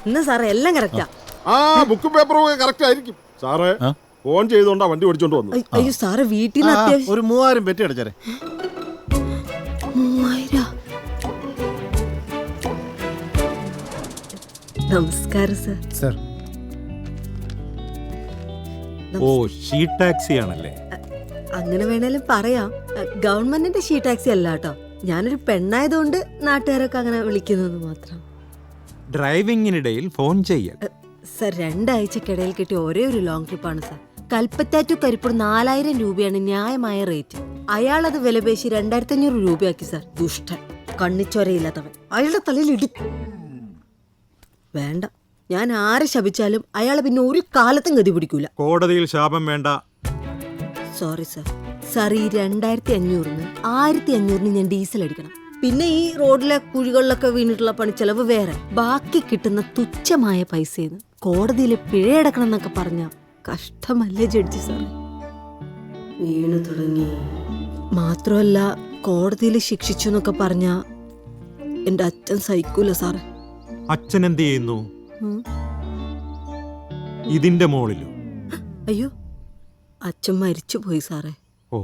ഇന്ന് സാറേ എല്ലാം കറക്റ്റാ. ബുക്കും പേപ്പറും കറക്റ്റ് ആയിരിക്കും സാറേ. ഫോൺ ചെയ്തോണ്ടാ വണ്ടി ഓടിച്ചോണ്ട് വന്നു. അയ്യോ സാറേ, വീട്ടിൽ നിന്ന് അത്യാവശ്യം ഒരു 3000 പെറ്റി അടച്ചാരെ. 3000. നമസ്കാരം സർ. സർ. ഓ, ഷീറ്റ് ടാക്സി ആണല്ലേ? അങ്ങനെ വേണേലും പറയാം. ഗവൺമെന്റിന്റെ ഷീ ടാക്സി അല്ല കേട്ടോ. ഞാനൊരു പെണ്ണായതുകൊണ്ട് നാട്ടുകാരൊക്കെ അങ്ങനെ വിളിക്കുന്നത് മാത്രം. ഡ്രൈവിംഗിനിടയിൽ ഫോൺ ചെയ്യൽ. സർ, 2 ആഴ്ചക്കിടയിൽ കിട്ടിയ ഒരേ ഒരു ലോങ് ട്രിപ്പാണ് സർ. കൽപ്പറ്റ ടു കരിപ്പൂർ 4000 രൂപയാണ് ന്യായമായ റേറ്റ്. അയാൾ അത് വിലപേശി 2500 രൂപയാക്കി സർ. ദുഷ്ടൻ, കണ്ണിച്ചോരയില്ലാത്തവൻ. അയാളുടെ തലയിൽ ഇടിക്കും. വേണ്ട, ഞാൻ ആരെ ശപിച്ചാലും അയാളെ പിന്നെ ഒരു കാലത്തും ഗതി പിടിക്കൂല. കോടതിയിൽ ശാപം വേണ്ട. Sorry sir. സാർ, ഈ 2500-ന് 1500-ന് ഞാൻ ഡീസൽ അടിക്കണം. പിന്നെ ഈ റോഡിലെ കുഴികളിലൊക്കെ വീണിട്ടുള്ള പണിച്ചെലവ് വേറെ. ബാക്കി കിട്ടുന്ന തുച്ഛമായ പൈസയെന്ന് കോടതിയിൽ പിഴയടക്കണം എന്നൊക്കെ പറഞ്ഞ കഷ്ടമല്ലേ ജഡ്ജി സാർ? വീണു തുടങ്ങി. മാത്രമല്ല, കോടതിയിൽ ശിക്ഷിച്ചു എന്നൊക്കെ പറഞ്ഞ എന്റെ അച്ഛൻ സഹിക്കൂല സാറേ. അച്ഛൻ എന്ത് ചെയ്യുന്നു? ഇതിന്റെ മോളിലോ? അയ്യോ, അച്ഛൻ മരിച്ചുപോയി സാറേ. ഓ,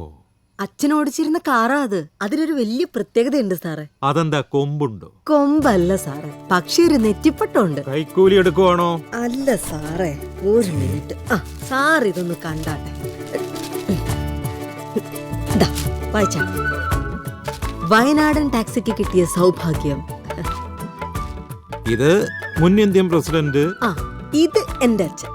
അച്ഛൻ ഓടിച്ചിരുന്ന കാറാ അത്. അതിനൊരു വലിയ പ്രത്യേകതയുണ്ട് സാറേ. അതെന്താ, കൊമ്പുണ്ടോ? കൊമ്പല്ല സാറേ, പക്ഷേ ഒരു നെറ്റിപ്പട്ടുണ്ട്. കൈക്കൂലി എടുക്കുവാണോ? അല്ല സാറേ, ഒരു മിനിറ്റ്. സാർ ഇതൊന്ന് കണ്ടാട്ടെ. വായിച്ച വയനാടൻ ടാക്സിക്ക് കിട്ടിയ സൗഭാഗ്യം. ഇത് മുൻ ഇന്ത്യൻ പ്രസിഡന്റ്. ഇത് എന്റെ അച്ഛൻ.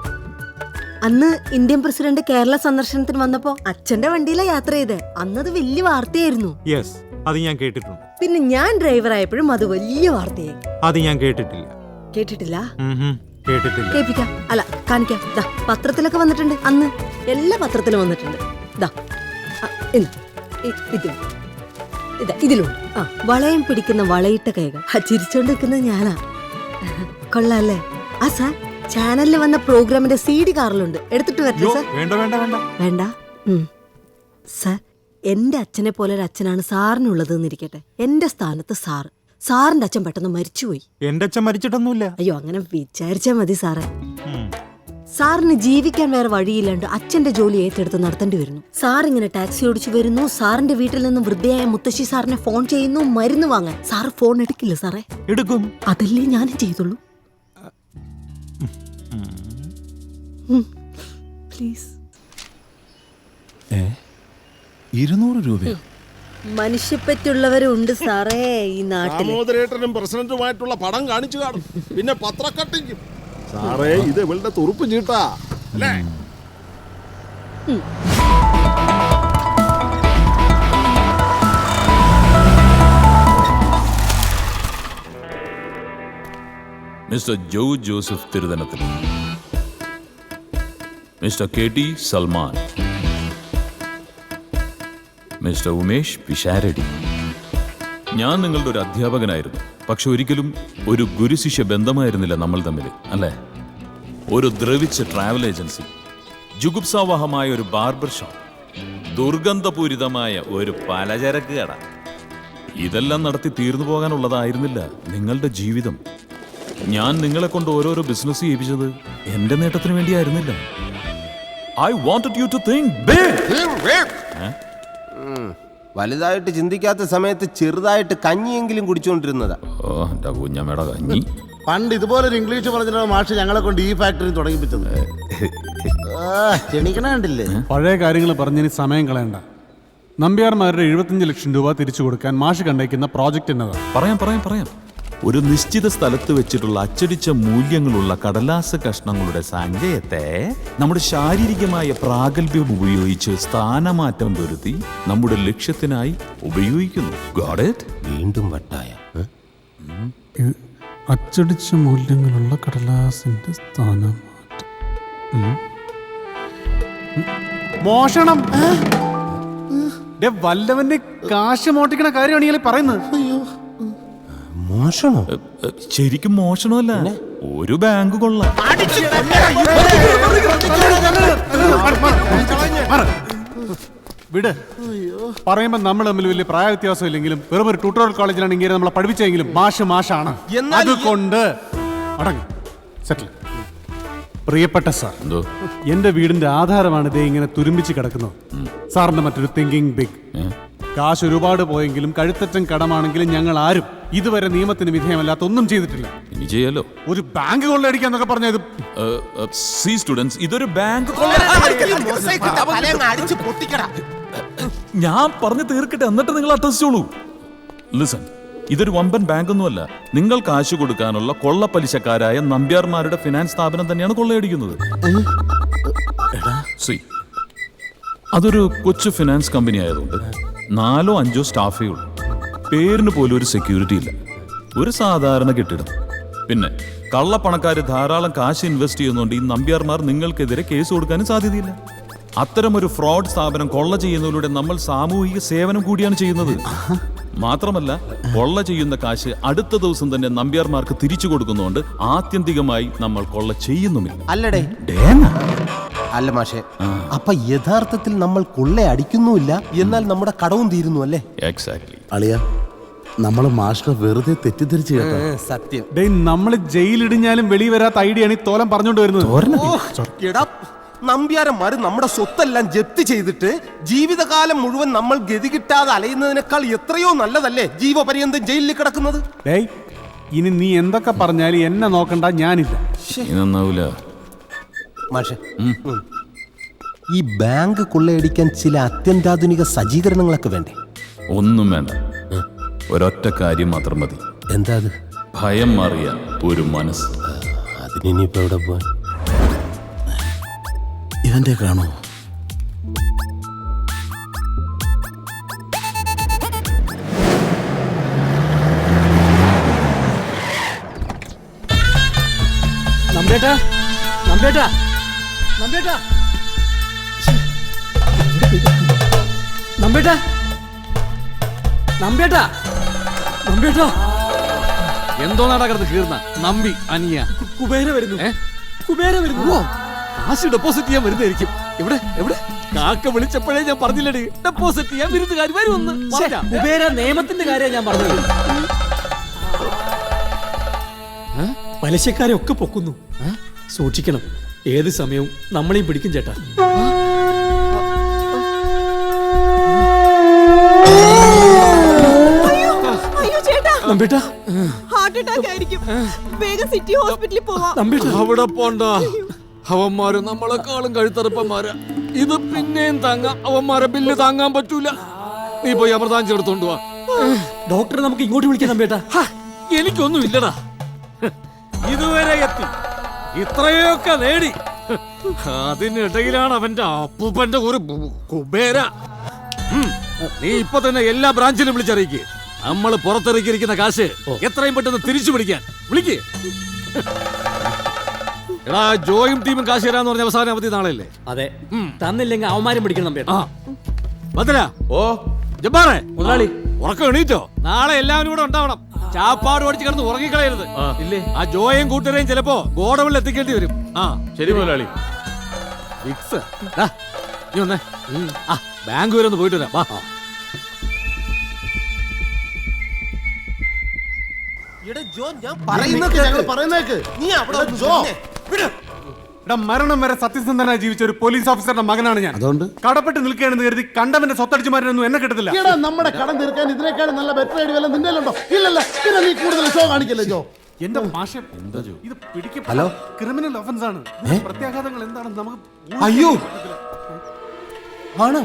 അന്ന് ഇന്ത്യൻ പ്രസിഡന്റ് കേരള സന്ദർശനത്തിന് വന്നപ്പോ അച്ഛന്റെ വണ്ടിയിലെ യാത്ര ചെയ്ത്. അന്നത് വലിയ വാർത്തയായിരുന്നു. യെസ്, അത് ഞാൻ കേട്ടിട്ടുണ്ട്. പിന്നെ ഞാൻ ഡ്രൈവർ ആയപ്പോഴും അത് വലിയ വാർത്തയായി. അത് ഞാൻ കേട്ടിട്ടില്ല. കേട്ടിട്ടില്ല? കേട്ടിട്ടില്ല. കേൾപ്പിക്കാം. അല്ല, കാണിക്കാം. പത്രത്തിലൊക്കെ വന്നിട്ടുണ്ട്. അന്ന് എല്ലാ പത്രത്തിലും വന്നിട്ടുണ്ട്. ഇതിലുണ്ട്. വളയം പിടിക്കുന്ന വളയിട്ട കൈകൾ. ചിരിച്ചോണ്ട് നിൽക്കുന്നത് ഞാനാ. കൊള്ളാല്ലേ? സാർ, ചാനലിൽ വന്ന പ്രോഗ്രാമിന്റെ CD കാറിലുണ്ട്. എടുത്തിട്ട് വരട്ടെ സാർ? വേണ്ട വേണ്ട വേണ്ട വേണ്ട. സാർ, എന്റെ അച്ഛനെ പോലെ ഒരു അച്ഛനാണ് സാറിനുള്ളത് എന്നിരിക്കട്ടെ. എന്റെ സ്ഥാനത്ത് സാറിന്റെ അച്ഛൻ പെട്ടെന്ന് മരിച്ചുപോയി. എന്റെ അച്ഛൻ മരിച്ചിട്ടൊന്നുമില്ല. അയ്യോ, അങ്ങനെ വിചാരിച്ചാ മതി സാറേ. സാറിന് ജീവിക്കാൻ വേറെ വഴിയില്ലാണ്ട് അച്ഛന്റെ ജോലി ഏറ്റെടുത്ത് നടത്തേണ്ടി വരുന്നു. സാർ ഇങ്ങനെ ടാക്സി ഓടിച്ചു വരുന്നു. സാറിന്റെ വീട്ടിൽ നിന്ന് വൃദ്ധയായ മുത്തശ്ശി സാറിനെ ഫോൺ ചെയ്യുന്നു മരുന്ന് വാങ്ങാൻ. സാർ ഫോൺ എടുക്കില്ല സാറേ? എടുക്കും. അതല്ലേ ഞാനും ചെയ്തുള്ളൂ. പ്ലീസ്. 200 രൂപ. മനുഷ്യപ്പറ്റുള്ളവരുണ്ട് സാറേ ഈ നാട്ടിൽ. ദാമോദരേട്ടനും പ്രസിഡന്റുമായിട്ടുള്ള പടം കാണിച്ചു കാണും. പിന്നെ പത്രക്കട്ടിക്കും. സാറേ, ഇത് ഇവളുടെ തുറുപ്പ് ചീട്ടാ അല്ലേ? Mister Jo Joseph Thiruvananthapuram, mister KT Salman, mister Umesh Pisharody. ഞാൻ നിങ്ങളുടെ ഒരു അധ്യാപകനായിരുന്നു. പക്ഷെ ഒരിക്കലും ഒരു ഗുരുശിഷ്യ ബന്ധമായിരുന്നില്ല നമ്മൾ തമ്മിൽ, അല്ലേ? ഒരു ദ്രവിച്ച ട്രാവൽ ഏജൻസി, ജുഗുപ്സാവഹമായ ഒരു ബാർബർ ഷോപ്പ്, ദുർഗന്ധപൂരിതമായ ഒരു പലചരക്ക് കട. ഇതെല്ലാം നടത്തി തീർന്നു പോകാനുള്ളതായിരുന്നില്ല നിങ്ങളുടെ ജീവിതം. ഞാൻ നിങ്ങളെ കൊണ്ട് ഓരോരോ ബിസിനസ് ചെയ്യിപ്പിച്ചത് എന്റെ നേട്ടത്തിന് വേണ്ടിയായിരുന്നില്ല. I wanted you to think big. വലുതായിട്ട് ചിന്തിക്കാത്ത സമയത്ത് ചെറുതായിട്ട് കഞ്ഞിയെങ്കിലും കുടിച്ചുകൊണ്ടിരുന്നതാ. ഓ, എന്റെ കുഞ്ഞമ്മയുടെ കഞ്ഞി. പണ്ട് ഇതുപോലൊരു ഇംഗ്ലീഷ് പറഞ്ഞ മാഷ് ഞങ്ങളെ കൊണ്ട് ഈ ഫാക്ടറി തുടങ്ങിപ്പിച്ചത്. ക്ഷണിക്കണണ്ടില്ലേ? പഴയ കാര്യങ്ങൾ പറഞ്ഞിനി സമയം കളയണ്ട. നമ്പ്യാർമാരുടെ 75 ലക്ഷം രൂപ തിരിച്ചു കൊടുക്കാൻ മാഷ് കണ്ടേക്കുന്ന പ്രോജക്റ്റ് എന്നതാണ്. പറയാം. ഒരു നിശ്ചിത സ്ഥലത്ത് വെച്ചിട്ടുള്ള അച്ചടിച്ച മൂല്യങ്ങളുള്ള കടലാസ കഷ്ണങ്ങളുടെ സഞ്ചയത്തെ നമ്മുടെ ശാരീരികമായ പ്രാഗൽഭ്യം ഉപയോഗിച്ച് സ്ഥാനമാറ്റം വരുത്തി നമ്മുടെ ലക്ഷ്യത്തിനായി ഉപയോഗിക്കുന്നു. Got it? വീണ്ടും വട്ടായ. അച്ചടിച്ച മൂല്യങ്ങളുള്ള കടലാസിന്റെ സ്ഥാനമാറ്റം. മോഷണം. വല്ലവന്റെ കാശ് മോട്ടിക്കണ കാര്യമാണ് ഇയാൾ പറയുന്നത്. മോഷണോ? ശരിക്കും മോഷണമല്ല, ഒരു ബാങ്ക് കൊള്ളാം. വിട്. പറയുമ്പോ നമ്മൾ തമ്മിൽ വലിയ പ്രായ വ്യത്യാസം ഇല്ലെങ്കിലും വെറും ഒരു ട്യൂട്ടോറിയൽ കോളേജിലാണ് ഇങ്ങനെ നമ്മളെ പഠിപ്പിച്ചെങ്കിലും മാഷാണ്. അതുകൊണ്ട് അടങ്ങ്. സെറ്റിൽ. പ്രിയപ്പെട്ട സാർ, എന്തോ എന്റെ വീടിന്റെ ആധാരമാണ് ഇതേ ഇങ്ങനെ തുരുമ്പിച്ച് കിടക്കുന്നത്. സാറിന്റെ മറ്റൊരു തിങ്കിങ് ബിഗ്. കാശ് ഒരുപാട് പോയെങ്കിലും കഴുത്തറ്റം കടമാണെങ്കിലും ഞങ്ങൾ ആരും ഇതുവരെ നിയമത്തിന് വിധേയമല്ലാത്ത ഒന്നും ചെയ്തിട്ടില്ല. ഇനി ചെയ്യാലോ. ഒരു ബാങ്ക് കൊള്ളയടിക്കാന്നൊക്കെ പറഞ്ഞത് സി സ്റ്റുഡൻസ്, ഇതൊരു ബാങ്ക്. ഞാൻ പറഞ്ഞു തീർക്കട്ടെ, എന്നിട്ട് നിങ്ങൾ അട്ടസിച്ചോളൂ. ലിസൺ, ഇതൊരു വമ്പൻ ബാങ്ക് ഒന്നുമല്ല. നിങ്ങൾ കാശ് കൊടുക്കാനുള്ള കൊള്ളപ്പലിശക്കാരായ നമ്പ്യാർമാരുടെ ഫിനാൻസ് സ്ഥാപനം തന്നെയാണ് കൊള്ളയടിക്കുന്നത്. സി, അതൊരു കൊച്ചു ഫിനാൻസ് കമ്പനി ആയതുകൊണ്ട് 4 or 5 സ്റ്റാഫേ ഉള്ളൂ. പേരിന് പോലും ഒരു സെക്യൂരിറ്റി ഇല്ല. ഒരു സാധാരണ കെട്ടിടം. പിന്നെ കള്ളപ്പണക്കാര് ധാരാളം കാശ് ഇൻവെസ്റ്റ് ചെയ്യുന്നതുകൊണ്ട് ഈ നമ്പ്യാർമാർ നിങ്ങൾക്കെതിരെ കേസ് കൊടുക്കാനും സാധ്യതയില്ല. അത്തരമൊരു ഫ്രോഡ് സ്ഥാപനം കൊള്ള ചെയ്യുന്നതിലൂടെ നമ്മൾ സാമൂഹിക സേവനം കൂടിയാണ് ചെയ്യുന്നത്. മാത്രമല്ല, കൊള്ള ചെയ്യുന്ന കാശ് അടുത്ത ദിവസം തന്നെ നമ്പ്യാർമാർക്ക് തിരിച്ചു കൊടുക്കുന്നതുകൊണ്ട് ആത്യന്തികമായി നമ്മൾ കൊള്ള ചെയ്യുന്നുമില്ല. അല്ലടേ, അല്ല മാഷെ, അപ്പൊ യഥാർത്ഥത്തിൽ നമ്മൾ കൊള്ളയടിക്കുന്നുമില്ല, എന്നാൽ നമ്മുടെ കടവും തീരുന്നു അല്ലേ? എക്സാക്ട്ലി. അളിയ, നമ്മള് മാഷിനെ വെറുതെ തെറ്റിദ്ധരിച്ചു കേട്ടോ. സത്യം. നമ്മൾ ജയിലിടിഞ്ഞാലും വെളി വരാത്ത ഐഡിയ ആണ് ഈ തോലം പറഞ്ഞുകൊണ്ട് വരുന്നത്. എടാ, നമ്പ്യാരന്മാര് നമ്മുടെ സ്വത്തെല്ലാം ജപ്തി ചെയ്തിട്ട് ജീവിതകാലം മുഴുവൻ നമ്മൾ ഗതി കിട്ടാതെ അലയുന്നതിനേക്കാൾ എത്രയോ നല്ലതല്ലേ ജീവപര്യന്തം ജയിലിൽ കിടക്കുന്നത്? ഡേയ്, ഇനി നീ എന്തൊക്കെ പറഞ്ഞാലും എന്നെ നോക്കണ്ട, ഞാനില്ല. നന്നാവൂല മാഷെ, ഈ ബാങ്ക് കൊള്ളയടിക്കാൻ ചില അത്യന്താധുനിക സജ്ജീകരണങ്ങളൊക്കെ വേണ്ടേ? ഒന്നും വേണ്ട. ഒരൊറ്റ കാര്യം മാത്രം മതി. എന്താ അത്? ഭയം മാറിയ ഒരു മനസ്സ്. അതിനിപ്പോ എവിടെ പോവാൻ? ഇവന്റെ കാണോ? നമ്പേട്ടാ, നമ്പേട്ടാ, നമ്പേട്ടാ, നമ്പേട്ടാ, നമ്പേട്ടാ, നമ്പേട്ടാ, എന്തോ നടക്കുന്നത് കീർന്ന നമ്പി അനിയ കുബേര വരുന്നു. കുബേര വരുന്നു. കാശ് ഡെപ്പോസിറ്റ് ചെയ്യാൻ വരുന്നതായിരിക്കും. എവിടെ എവിടെ? കാക്ക വിളിച്ചപ്പോഴേ ഞാൻ പറഞ്ഞില്ലടി, ഡെപ്പോസിറ്റ് ചെയ്യാൻ വിരുന്നുകാർ വരുമെന്ന്. കുബേര നിയമത്തിന്റെ കാര്യം ഞാൻ പറഞ്ഞത്. പലിശക്കാരെ ഒക്കെ പൊക്കുന്നു. സൂക്ഷിക്കണം, ഏത് സമയവും നമ്മളെയും പിടിക്കും ചേട്ടാ. നമ്പേട്ടാ, ഹാർട്ട് അറ്റാക്ക് ആയിരിക്കും. വേഗം സിറ്റി ഹോസ്പിറ്റലിൽ പോവാം. നമ്പേട്ടാ, അവിടെ പോണ്ട. അവന്മാര് നമ്മളെക്കാളും കഴുത്തറപ്പന്മാരാ. ഇത് പിന്നെയും താങ്ങാം, അവന്മാരെ ബില്ല് താങ്ങാൻ പറ്റൂല. നീ പോയി അമൃതാഞ്ചി എടുത്തോണ്ട് വാ. ഡോക്ടറെ നമുക്ക് ഇങ്ങോട്ട് വിളിക്കാം നമ്പേട്ടാ. എനിക്കൊന്നും ഇല്ലടാ. ഇതുവരെ എത്തി, ഇത്രയൊക്കെ നേടി. അതിനിടയിലാണ് അവന്റെ അപ്പൂപ്പന്റെ ഒരു കുബേര. നീ ഇപ്പൊ തന്നെ എല്ലാ ബ്രാഞ്ചിലും വിളിച്ചറിയിക്കേ. നമ്മൾ പുറത്തിറക്കിയിരിക്കുന്ന കാശ് എത്രയും പെട്ടെന്ന് തിരിച്ചു പിടിക്കാൻ വിളിക്കേ. എടാ, ജോയും ടീമും കാശ് തരാന്ന് പറഞ്ഞ അവസാന അവധി നാളെയല്ലേ? അതെ, തന്നില്ലെങ്കിൽ അവന്മാരും പിടിക്കണം നമ്പേട്ടാ. ഭദ്രാ, ജബ്ബാറേ, മുതലാളി, ഉറക്കം എണീറ്റോ? നാളെ എല്ലാവരും കൂടെ ഉണ്ടാവണം. ചാപ്പാട് ഓടിച്ച് കിടന്ന് ഉറങ്ങിക്കളയരുത്. ഇല്ലേ? ആ ജോയും കൂട്ടരെയും ചിലപ്പോ ഗോഡവിൽ എത്തിക്കേണ്ടി വരും. ശരി മുതലാളി. ഫിക്സ്. നീ വന്നേ. ബാങ്ക് വരെ ഒന്ന് പോയിട്ട് വരാം. വാ. മരണം വരെ സത്യസന്ധനായി ജീവിച്ച ഒരു പോലീസ് ഓഫീസറുടെ മകനാണ് ഞാൻ. അതുകൊണ്ട് കടപ്പെട്ട് നിൽക്കുകയാണെന്ന് കരുതി കണ്ടവന്റെ സ്വത്തടിച്ചു മാറ്റാനൊന്നും എന്നെ കിട്ടത്തില്ല. നമ്മുടെ കടം തീർക്കാൻ ഇതിനേക്കാളും നല്ല ബെറ്റർ ഐഡിയ വല്ല നിന്റെ ഉണ്ടോ? ഇല്ലല്ല, പിന്നെ നീ കൂടുതൽ ഷോ കാണിക്കല്ലേ ജോ. എന്റെ ഭാഷ ഇത് പിടിക്കും. ഹലോ, ക്രിമിനൽ ഒഫൻസ് ആണ്. പ്രത്യാഘാതങ്ങൾ എന്താണെന്ന് നമുക്ക് അയ്യോ ആണോ?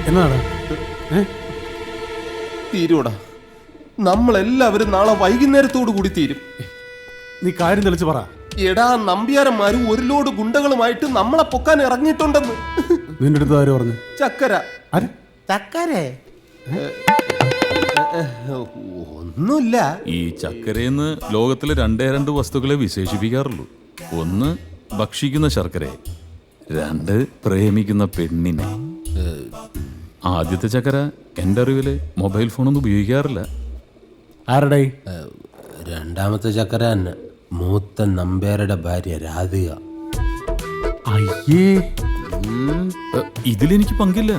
എന്നാണ് തീരൂടാ. നമ്മളെല്ലാവരും നാളെ വൈകുന്നേരത്തോടു കൂടി തീരും. നീ കാര്യം തെളിച്ച് പറ. എടാ, നമ്പ്യാരന്മാരും ഒരു ലോഡ് ഗുണ്ടകളുമായിട്ട് നമ്മളെ പൊക്കാൻ ഇറങ്ങിയിട്ടുണ്ടെന്ന്. നിന്റെ അടുത്ത് ആര് പറഞ്ഞു? ചക്കര. ആര്? ചക്കരേ? ഒന്നുമില്ല. ഈ ചക്കരയെന്ന് ലോകത്തിലെ 2 വസ്തുക്കളെ വിശേഷിപ്പിക്കാറുള്ളൂ. ഒന്ന് ഭക്ഷിക്കുന്ന ശർക്കരയെ, 2 പ്രേമിക്കുന്ന പെണ്ണിനെ. ആദ്യത്തെ ചക്കര എൻ്റെ അറിവില് മൊബൈൽ ഫോണൊന്നും ഉപയോഗിക്കാറില്ല. ആരുടെ? രണ്ടാമത്തെ ചക്കര തന്നെ മൂത്ത നമ്പ്യാരുടെ ഭാര്യ രാധിക. അയ്യേ, ഇതിലെനിക്ക് പങ്കില്ല.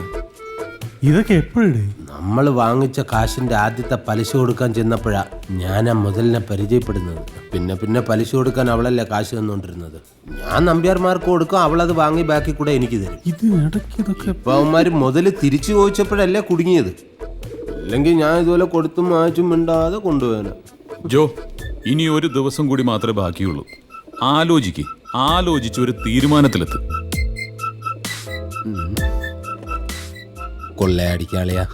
ഇതൊക്കെ എപ്പോഴേ? നമ്മൾ വാങ്ങിച്ച കാശിന്റെ ആദ്യത്തെ പലിശ കൊടുക്കാൻ ചെന്നപ്പോഴാ ഞാൻ ആ മുതലിനെ പരിചയപ്പെടുന്നത്. പിന്നെ പിന്നെ പലിശ കൊടുക്കാൻ അവളല്ലേ കാശ് തന്നുകൊണ്ടിരുന്നത്. ഞാൻ നമ്പ്യാർമാർക്ക് കൊടുക്കും, അവളത് വാങ്ങി ബാക്കി കൂടെ എനിക്ക് തരും. ഇത് ഇടയ്ക്ക് ഇതൊക്കെ ഇപ്പൊ അവന്മാര് മുതല് തിരിച്ചു ചോദിച്ചപ്പോഴല്ലേ കുടുങ്ങിയത്. അല്ലെങ്കിൽ ഞാൻ ഇതുപോലെ കൊടുത്തും വാങ്ങിച്ചും മിണ്ടാതെ കൊണ്ടുപോകാന്. ജോ, ഇനി ഒരു ദിവസം കൂടി മാത്രമേ ബാക്കിയുള്ളൂ. ആലോചിച്ച് ഒരു തീരുമാനത്തിലെത്ത്. കൊള്ളയടിക്കാളിയാ.